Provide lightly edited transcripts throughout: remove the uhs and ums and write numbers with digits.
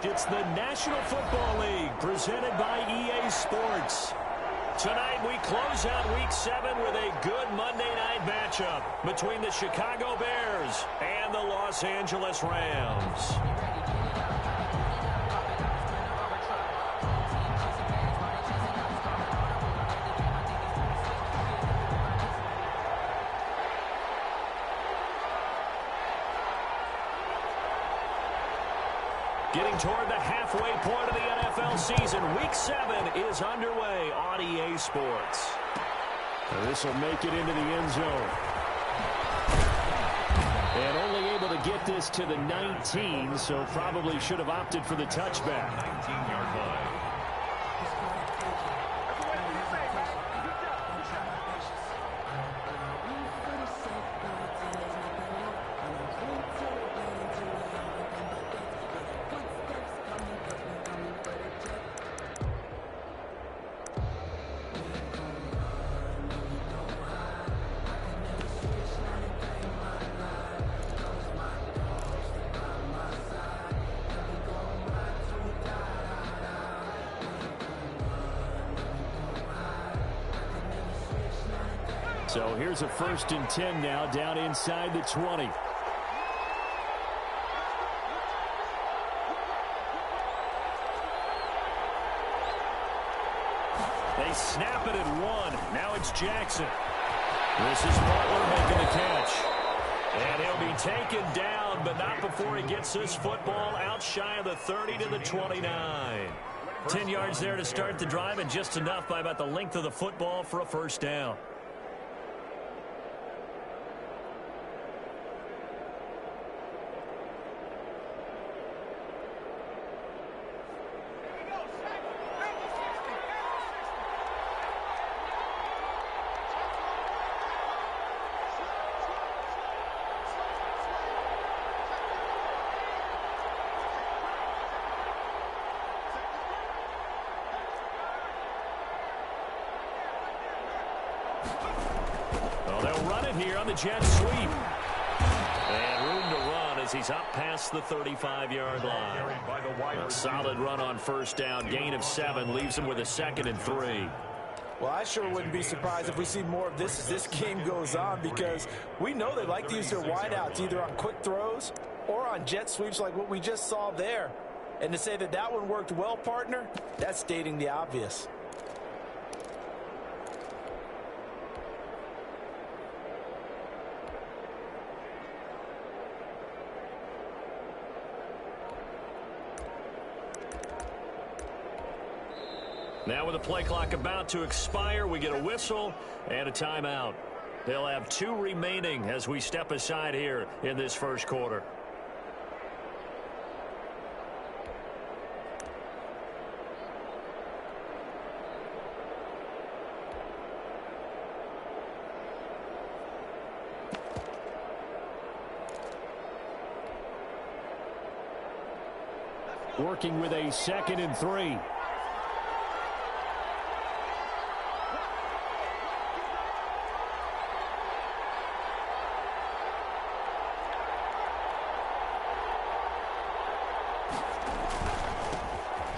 It's the National Football League presented by EA Sports. Tonight we close out Week 7 with a good Monday night matchup between the Chicago Bears and the Los Angeles Rams. Getting toward the halfway point of the NFL season, Week 7 is underway on EA Sports. This will make it into the end zone. And only able to get this to the 19, so probably should have opted for the touchback. 19-yard line. So here's a 1st and 10 now, down inside the 20. They snap it at 1. Now it's Jackson. This is Butler making the catch. And he'll be taken down, but not before he gets this football out shy of the 30 to the 29. 10 yards there to start the drive, and just enough by about the length of the football for a first down. Here on the jet sweep. And room to run as he's up past the 35-yard line. A solid run on first down. Gain of 7 leaves him with a 2nd and 3. Well, I sure wouldn't be surprised if we see more of this as this game goes on, because we know they like to use their wideouts either on quick throws or on jet sweeps like what we just saw there. And to say that that one worked well, partner, that's stating the obvious. Now with the play clock about to expire, we get a whistle and a timeout. They'll have 2 remaining as we step aside here in this first quarter. Working with a 2nd and 3.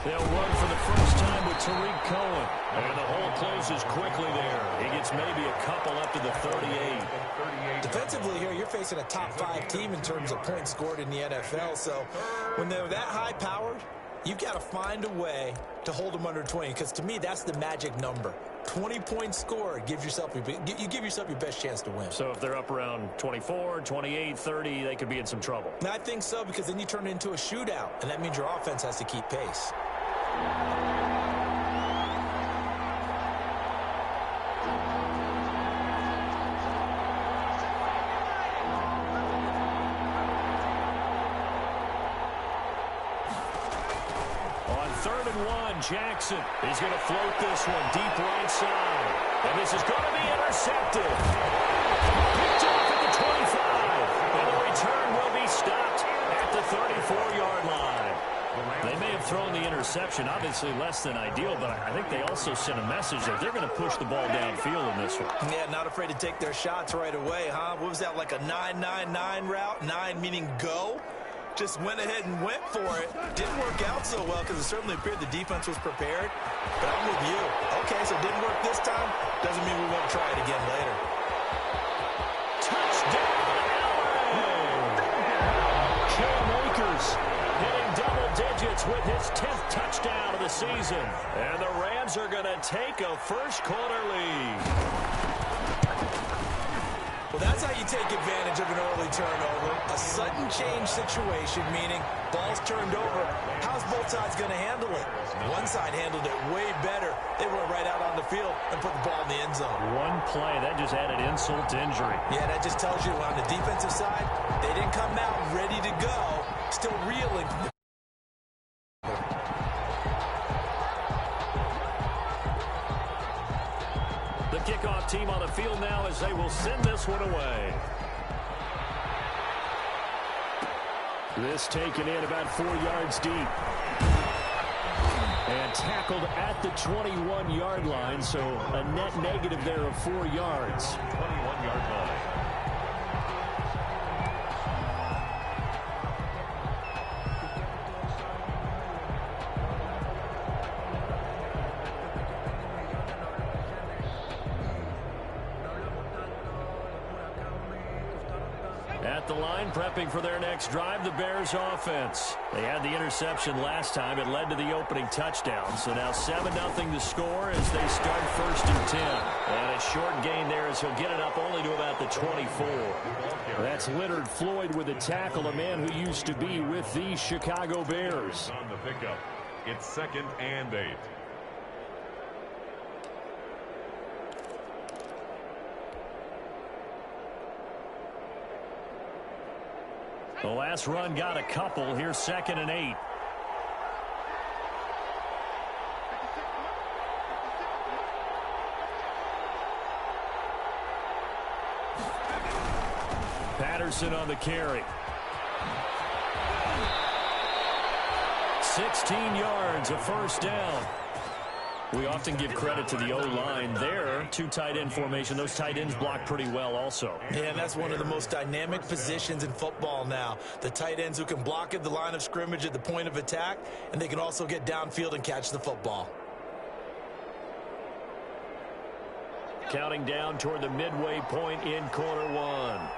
They'll run for the first time with Tariq Cohen. And the hole closes quickly there. He gets maybe a couple up to the 38. Defensively here, you're facing a top 5 team in terms of points scored in the NFL. So when they're that high-powered, you've got to find a way to hold them under 20. Because to me, that's the magic number. 20 points scored, you give yourself your best chance to win. So if they're up around 24, 28, 30, they could be in some trouble. And I think so, because then you turn it into a shootout, and that means your offense has to keep pace. On 3rd and 1, Jackson is going to float this one deep right side. And this is going to be intercepted. Picked off at the 25. And the return will be stopped at the 34-yard line. They may have thrown the interception, obviously less than ideal, but I think they also sent a message that they're going to push the ball downfield in this one. Yeah, not afraid to take their shots right away, huh? What was that, like a 9-9-9 route? 9 meaning go? just went ahead and went for it. Didn't work out so well because it certainly appeared the defense was prepared. But I'm with you. Okay, so it didn't work this time. Doesn't mean we won't try it again later. Touchdown, LA! Cam Akers hitting double digits with his 10th touchdown of the season. And the Rams are going to take a first-quarter lead. Well, that's how you take advantage of an early turnover. A sudden change situation, meaning ball's turned over. How's both sides going to handle it? One side handled it way better. They went right out on the field and put the ball in the end zone. One play, that just added insult to injury. Yeah, that just tells you on the defensive side, they didn't come out ready to go, still reeling. The kickoff team on the field now as they will send this one away. This taken in about 4 yards deep. And tackled at the 21-yard line, so a net negative there of 4 yards. 21-yard line. At the line, prepping for their next drive, the Bears offense. They had the interception last time. It led to the opening touchdown. So now 7-0 to score as they start 1st and 10. And a short gain there as he'll get it up only to about the 24. That's Leonard Floyd with a tackle, a man who used to be with the Chicago Bears. On the pickup, it's 2nd and 8. The last run got a couple. Here's 2nd and 8. Patterson on the carry. 16 yards, a first down. We often give credit to the O-line there. 2 tight end formation. Those tight ends block pretty well also. Yeah, and that's one of the most dynamic positions in football now. The tight ends who can block at the line of scrimmage at the point of attack, and they can also get downfield and catch the football. Counting down toward the midway point in quarter 1.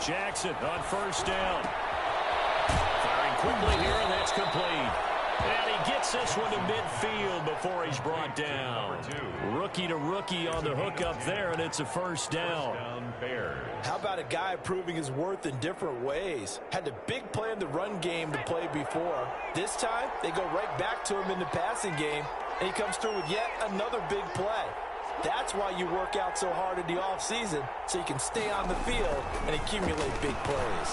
Jackson on first down. Firing quickly here, and that's complete. And he gets this one to midfield before he's brought down. Rookie to rookie on the hook up there, and it's a first down. How about a guy proving his worth in different ways? Had the big play in the run game to play before. This time, they go right back to him in the passing game, and he comes through with yet another big play. That's why you work out so hard in the offseason, so you can stay on the field and accumulate big plays.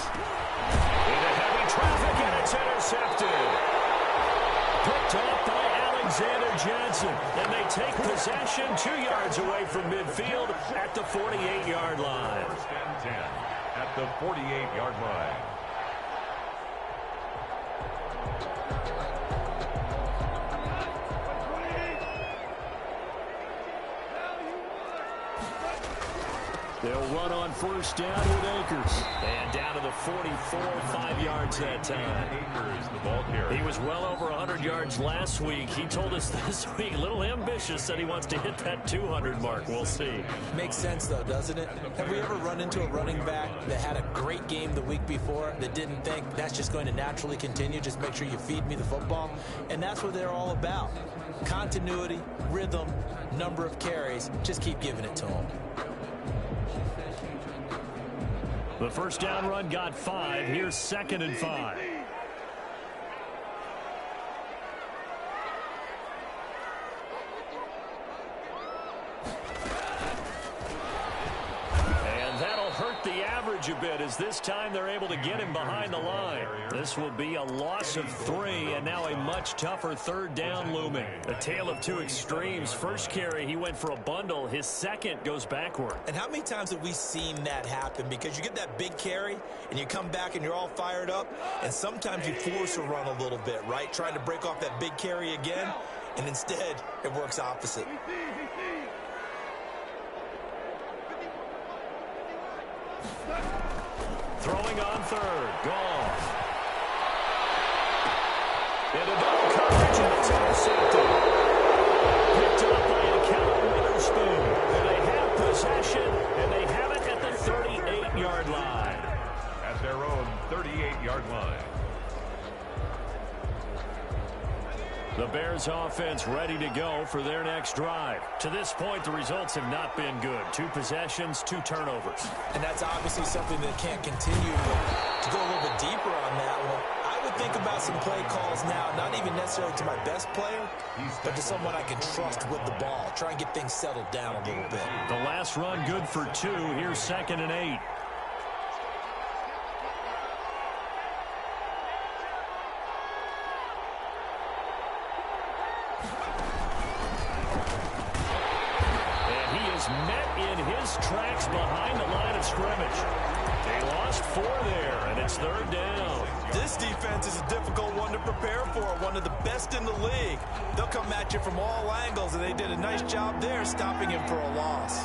Into heavy traffic, and it's intercepted. Picked off by Alexander Johnson, and they take possession 2 yards away from midfield at the 48-yard line. 1st and 10 at the 48-yard line. They'll run on first down with Akers. And down to the 44, 5 yards that time. Akers, the ball carrier. He was well over 100 yards last week. He told us this week, a little ambitious, said he wants to hit that 200 mark. We'll see. Makes sense, though, doesn't it? Have we ever run into a running back that had a great game the week before that didn't think that's just going to naturally continue? Just make sure you feed me the football. And that's what they're all about. Continuity, rhythm, number of carries. Just keep giving it to them. The first down run got 5. Here's 2nd and 5. And that'll hurt the average edge a bit as this time they're able to get him behind the line. This will be a loss of 3, and now a much tougher third down looming. A tale of two extremes. First carry, he went for a bundle. His second goes backward. And how many times have we seen that happen? Because you get that big carry, and you come back and you're all fired up, and sometimes you force a run a little bit, right? Trying to break off that big carry again, and instead it works opposite. Throwing on third. Goff. Into double coverage, and it's intercepted. Picked up by a Cal Witherspoon. And they have possession, and they have it at the 38-yard line. At their own 38-yard line. The Bears offense ready to go for their next drive. To this point, the results have not been good. 2 possessions, 2 turnovers. And that's obviously something that can't continue. But to go a little bit deeper on that one, I would think about some play calls now, not even necessarily to my best player, but to someone I can trust with the ball. Try and get things settled down a little bit. The last run good for 2. Here's 2nd and 8. Met in his tracks behind the line of scrimmage. They lost 4 there, and it's 3rd down. This defense is a difficult one to prepare for, one of the best in the league. They'll come at you from all angles, and they did a nice job there stopping him for a loss.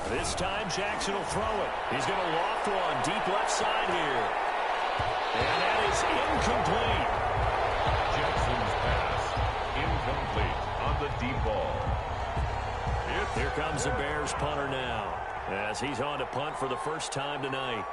This time, Jackson will throw it. He's going to loft one deep left side here. And that is incomplete. Jackson's pass incomplete on the deep ball. Here comes the Bears punter now, as he's on to punt for the first time tonight.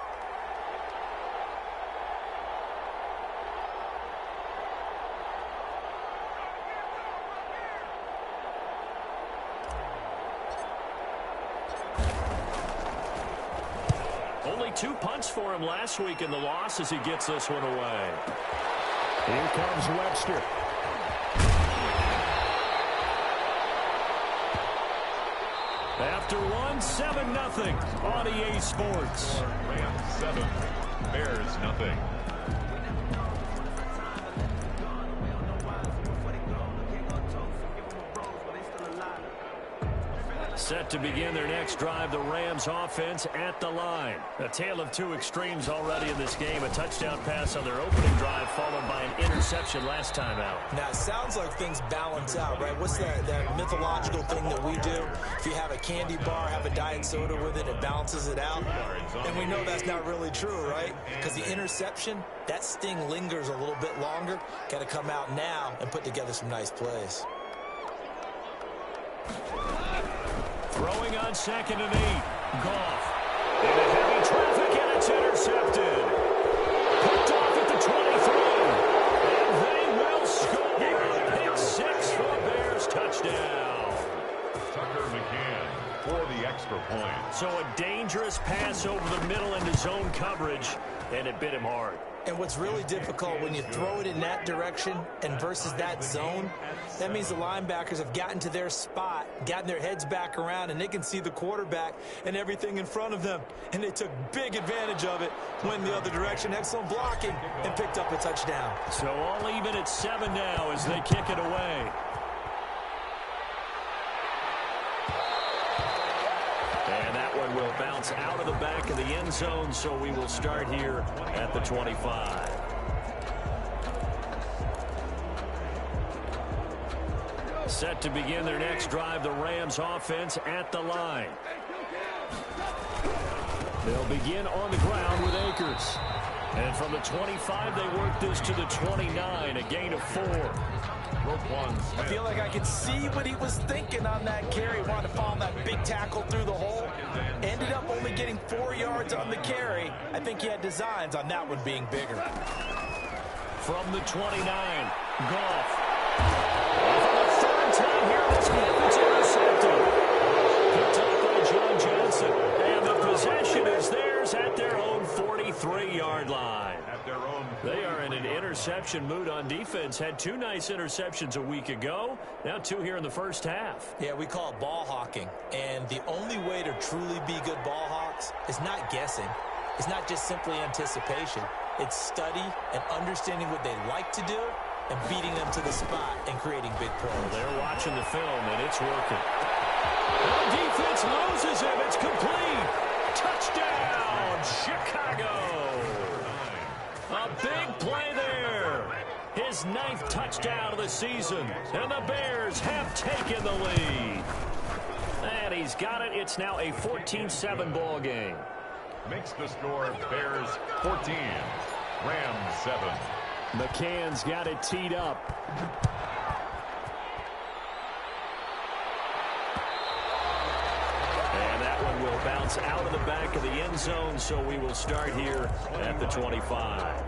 Only 2 punts for him last week in the loss as he gets this one away. Here comes Webster. After one, 7-0 on EA Sports. Rams 7, Bears nothing. Set to begin their next drive, the Rams offense at the line. A tale of 2 extremes already in this game. A touchdown pass on their opening drive followed by an interception last time out. Now, it sounds like things balance out, right? What's that mythological thing that we do? If you have a candy bar, have a diet soda with it, it balances it out. And we know that's not really true, right? Because the interception, that sting lingers a little bit longer. Got to come out now and put together some nice plays. Throwing on 2nd and 8. Goff. Into heavy traffic, and it's intercepted. Picked off at the 23. And they will score. Pick 6 for a Bears touchdown. Tucker McCann for the extra point. So a dangerous pass over the middle into zone coverage, and it bit him hard. And what's really difficult when you throw it in that direction and versus that zone, that means the linebackers have gotten to their spot, gotten their heads back around, and they can see the quarterback and everything in front of them. And they took big advantage of it, went the other direction, excellent blocking, and picked up a touchdown. So all even at 7 now as they kick it away. And that one will bounce out of the back of the end zone, so we will start here at the 25. Set to begin their next drive, the Rams offense at the line. They'll begin on the ground with Akers. And from the 25, they work this to the 29, a gain of 4. I feel like I could see what he was thinking on that carry. Wanted to follow that big tackle through the hole. Ended up only getting 4 yards on the carry. I think he had designs on that one being bigger. From the 29, Goff. For the 3rd time here in this game, it's intercepted. Picked up by John Johnson. And the 3-yard line. At their own They are in an interception mood on defense. Had 2 nice interceptions a week ago. Now 2 here in the first half. Yeah, we call it ball hawking. And the only way to truly be good ball hawks is not guessing. It's not just simply anticipation. It's study and understanding what they like to do and beating them to the spot and creating big plays. They're watching the film, and it's working. The defense loses him. It's complete. Touchdown, Chicago. A big play there. His 9th touchdown of the season, and the Bears have taken the lead. And he's got it. It's now a 14-7 ball game. makes the score Bears 14, Rams 7. McCann's got it teed up. And that one will bounce out of the back of the end zone, so we will start here at the 25.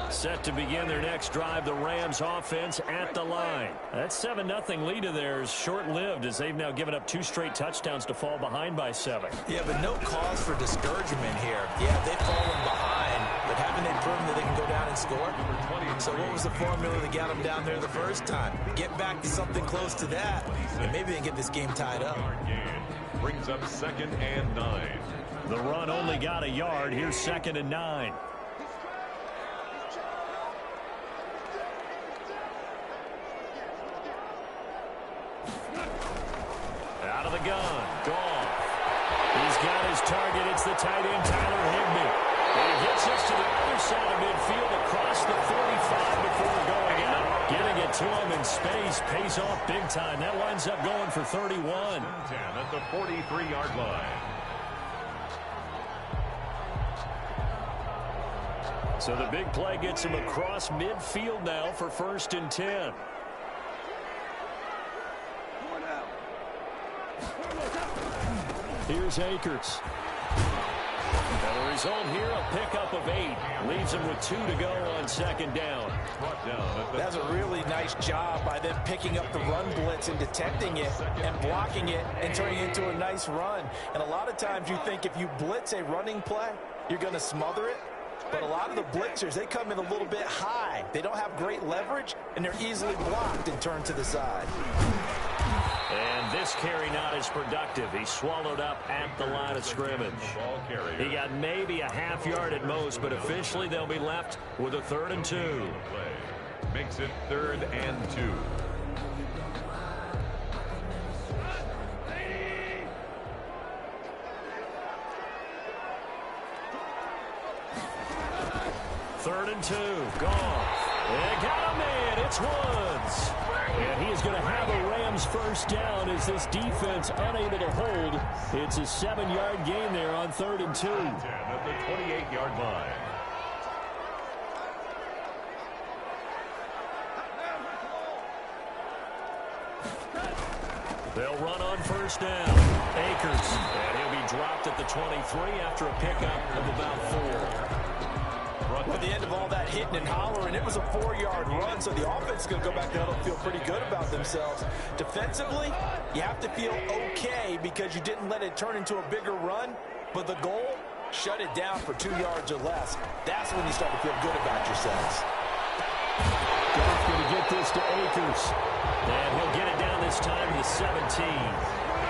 Set to begin their next drive, the Rams offense at the line. That 7-0 lead of theirs short-lived as they've now given up 2 straight touchdowns to fall behind by 7. Yeah, but no cause for discouragement here. Yeah, they've fallen behind, but haven't they proven that they can go down and score? So what was the formula that got them down there the first time? Get back to something close to that, and maybe they can get this game tied up. Brings up 2nd and 9. The run only got a yard. Here's 2nd and 9. Out of the gun. Gone. He's got his target. It's the tight end, Tyler Higbee. And he gets us to the other side of midfield across the 45 before going out. Getting it to him in space pays off big time. That winds up going for 31. 10 at the 43-yard line. So the big play gets him across midfield now for 1st and 10. Here's Akers. And the result here, a pickup of 8. Leaves him with 2 to go on 2nd down. That's a really nice job by them picking up the run blitz and detecting it and blocking it and turning it into a nice run. And a lot of times you think if you blitz a running play, you're going to smother it. But a lot of the blitzers, they come in a little bit high. They don't have great leverage, and they're easily blocked and turned to the side. And this carry not as productive. He swallowed up at the line of scrimmage. He got maybe a half yard at most, but officially they'll be left with a 3rd and 2. Makes it 3rd and 2. Third and 2. Gone. And got a man. It's Woods. And he is going to have a Rams first down as this defense unable to hold. It's a 7-yard gain there on 3rd and 2. 10 at the 28-yard line. They'll run on 1st down. Akers. And he'll be dropped at the 23 after a pickup of about 4. Well, at the end of all that hitting and hollering, it was a 4-yard run, so the offense is going to go back there and feel pretty good about themselves. Defensively, you have to feel okay because you didn't let it turn into a bigger run, but the goal, shut it down for 2 yards or less. That's when you start to feel good about yourselves. Goff's going to get this to Akers. And he'll get it down this time to the 17.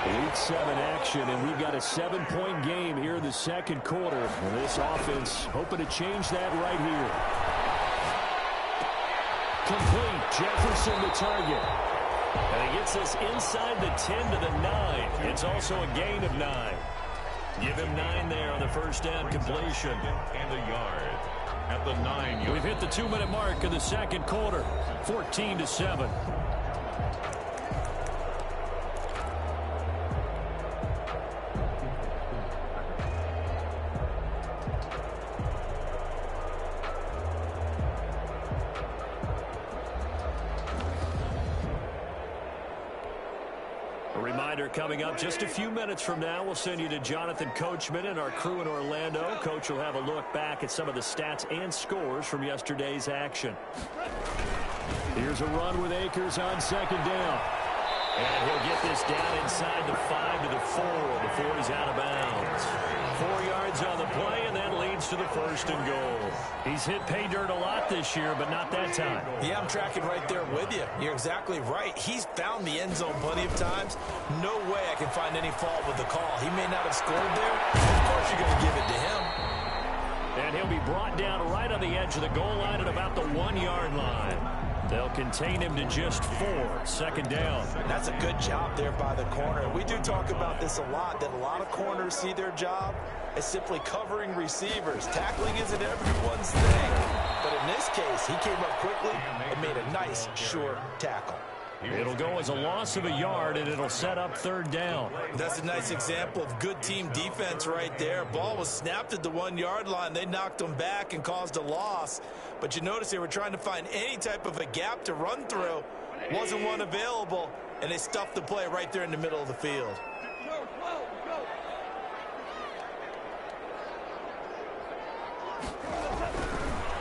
Week 7 action, and we've got a 7-point game here in the 2nd quarter. And this offense hoping to change that right here. Complete. Jefferson the target. And he gets us inside the 10 to the 9. It's also a gain of 9. Give him 9 there on the 1st down completion. And a yard at the 9-yard. We've hit the 2-minute mark of the 2nd quarter. 14-7. Coming up just a few minutes from now, we'll send you to Jonathan Coachman and our crew in Orlando. Coach will have a look back at some of the stats and scores from yesterday's action. Here's a run with Akers on second down. And he'll get this down inside the 5 to the 4 before he's out of bounds. 4 yards on the play, and that leads to the 1st and goal. He's hit pay dirt a lot this year, but not that time. Yeah, I'm tracking right there with you. You're exactly right. He's found the end zone plenty of times. No way I can find any fault with the call. He may not have scored there. Of course you're going to give it to him. And he'll be brought down right on the edge of the goal line at about the 1-yard line. They'll contain him to just 4, 2nd down. That's a good job there by the corner. We do talk about this a lot, that a lot of corners see their job as simply covering receivers. Tackling isn't everyone's thing. But in this case, he came up quickly and made a nice, sure tackle. It'll go as a loss of a yard, and it'll set up 3rd down. That's a nice example of good team defense right there. Ball was snapped at the 1-yard line. They knocked him back and caused a loss. But you notice they were trying to find any type of a gap to run through. Wasn't one available, and they stuffed the play right there in the middle of the field.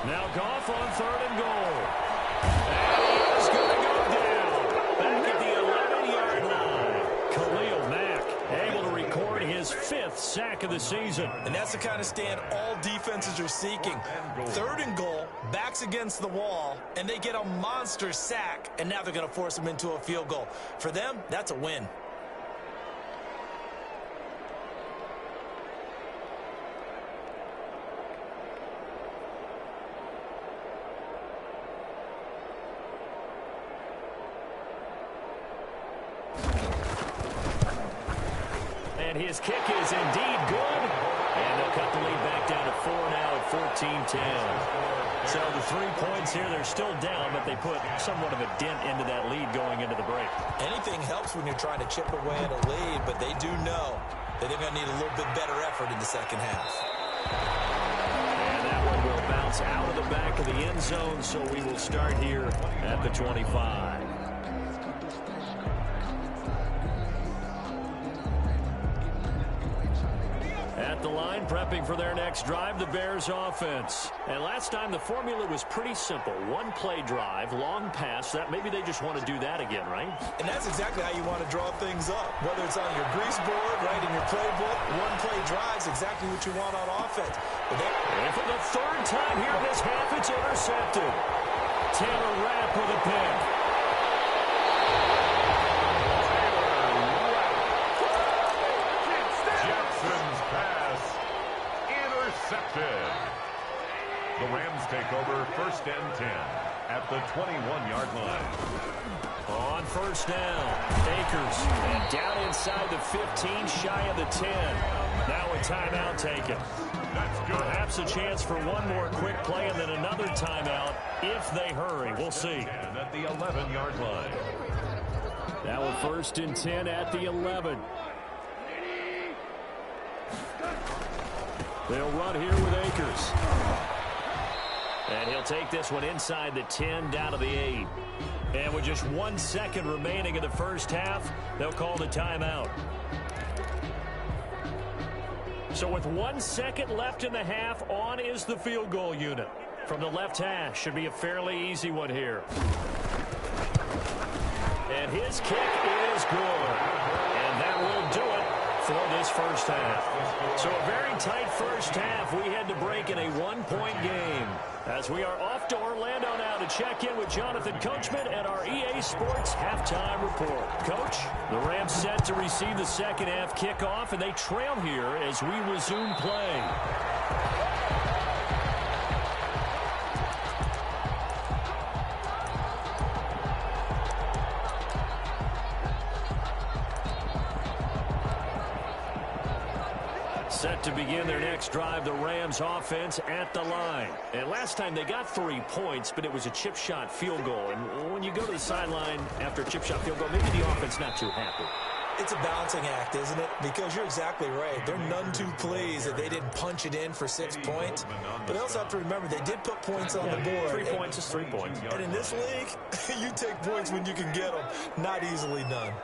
Now Goff on 3rd and goal. And he is going to go down. Back at the 11-yard line. Khalil Mack able to record his 5th sack of the season. And that's the kind of stand all defenses are seeking. 3rd and goal, backs against the wall, and they get a monster sack, and now they're going to force them into a field goal. For them, that's a win. And his kick is indeed good. And they'll cut the lead back down to 4 now at 14-10. So the 3 points here, they're still down, but they put somewhat of a dent into that lead going into the break. Anything helps when you're trying to chip away at a lead, but they do know that they're going to need a little bit better effort in the second half. And that one will bounce out of the back of the end zone, so we will start here at the 25. At the line, prepping for their next drive, the Bears offense. And last time, the formula was pretty simple. 1-play drive, long pass. That maybe they just want to do that again, right? And that's exactly how you want to draw things up. Whether it's on your grease board, right, in your playbook, 1-play drive is exactly what you want on offense. And for the 3rd time here in this half, it's intercepted. Taylor Rapp with a pick. Intercepted. The Rams take over 1st and 10 at the 21-yard line. On 1st down, Akers, and down inside the 15, shy of the 10. Now a timeout taken. That's good. Perhaps a chance for one more quick play and then another timeout if they hurry. We'll see. And at the 11-yard line. Now a 1st and 10 at the 11. They'll run here with Akers. And he'll take this one inside the 10, down to the 8. And with just 1 second remaining in the first half, they'll call the timeout. So with 1 second left in the half, on is the field goal unit. From the left hash, should be a fairly easy one here. And his kick is good. And that will do it for this first half. So a very tight first half. We had to break in a 1-point game. As we are off to Orlando now to check in with Jonathan Coachman and our EA Sports halftime report. Coach, the Rams set to receive the second half kickoff, and they trail here as we resume play. Set to begin their next drive, the Rams offense at the line. And last time they got 3 points, but it was a chip shot field goal. And when you go to the sideline after a chip shot field goal, maybe the offense not too happy. It's a balancing act, isn't it? Because you're exactly right. They're none too pleased that they didn't punch it in for 6 points. But they also have to remember they did put points on the board. 3 points is 3 points. And in this league, you take points when you can get them. Not easily done.